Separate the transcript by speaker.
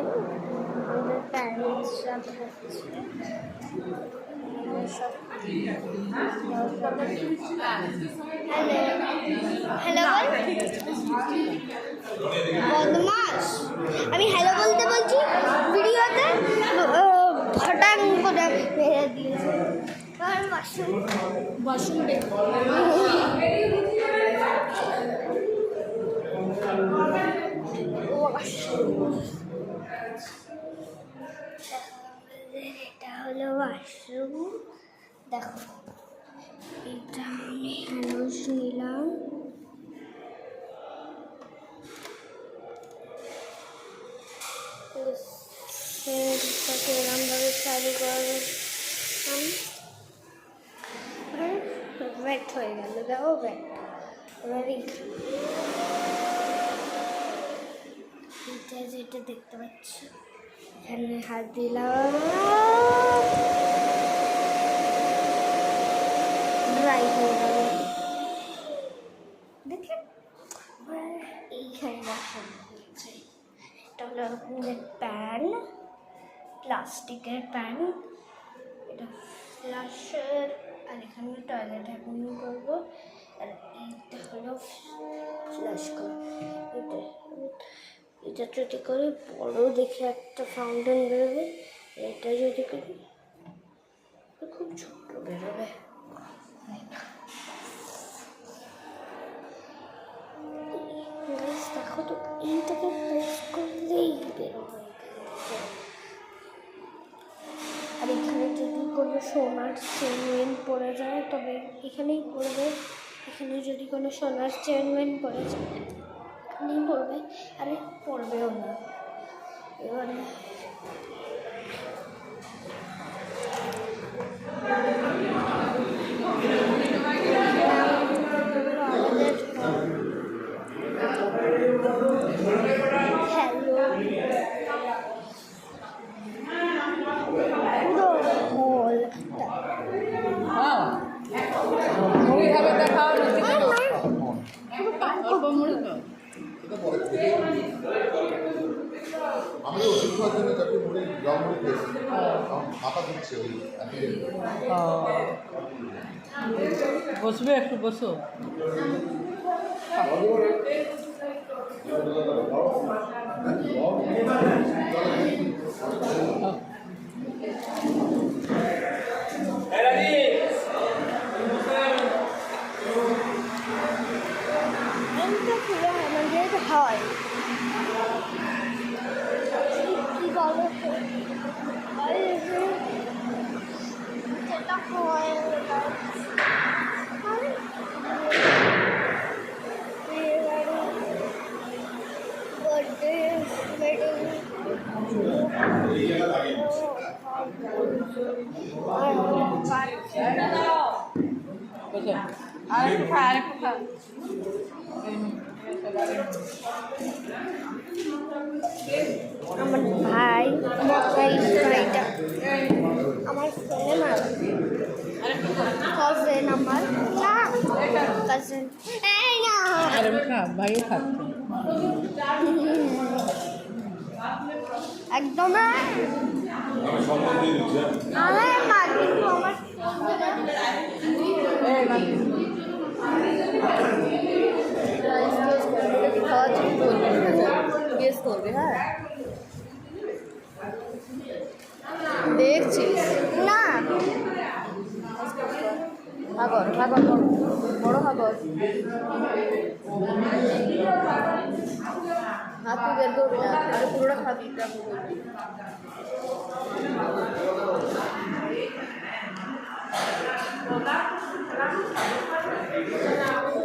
Speaker 1: করি। আমাদের প্যারেন্টসরা হচ্ছে হ্যালো বদমাস, আমি হ্যালো বলতে বলছি ভিডিওতে, ফটাং করে মেরে দিয়েছে। ওয়াশরুম এটা হলো ওয়াশরুম। দেখো এটা আমি হ্যান্ডওয়াশ নিলাম। এরমভাবে চালু করলাম, ওয়েট হয়ে গেল। দেখো ওয়েট, এবারে যেটা দেখতে পাচ্ছি এখানে হাত দিলাম, ড্রাই হয়ে গেল। দেখে এইখানে বসানো হয়েছে। এটা হলো আমাদের প্যান, প্লাস্টিকের প্যান। এটা ফ্লাশের, আর এখানে টয়লেট এখন করবো। আর এইটা হলো ফ্লাশ করা। এটা যদি করে বড় দেখে একটা ফাউন্টেন বেরোবে, এটা যদি করি খুব ছোট বেরোবে। দেখো তো, এইটাকে প্রেস করলেই বেরোবে। আর এখানে যদি কোনো সোনার চেন পড়ে যায় তবে এখানেই পড়বে। এখানে যদি কোনো সোনার চেন পড়ে যায় এখানেই পড়বে, আরে পড়বেও না। এবারে
Speaker 2: বসবে, একটু বসো।
Speaker 1: আমাদের হয় কি বলো, সেটা হয় আমার ভাই, ভাইটা আমার ফ্রেন্ড, কাজিন, আমার না কাজিন, এই না
Speaker 2: ভাই খাচ্ছে
Speaker 1: একদম না। আমার মা কিন্তু আমার
Speaker 3: গেস করবে। হ্যাঁ দেখছিস
Speaker 1: না,
Speaker 3: হাগর হাগর বড় হাগর, হাত বের করবি না, পুরোটা খাবি।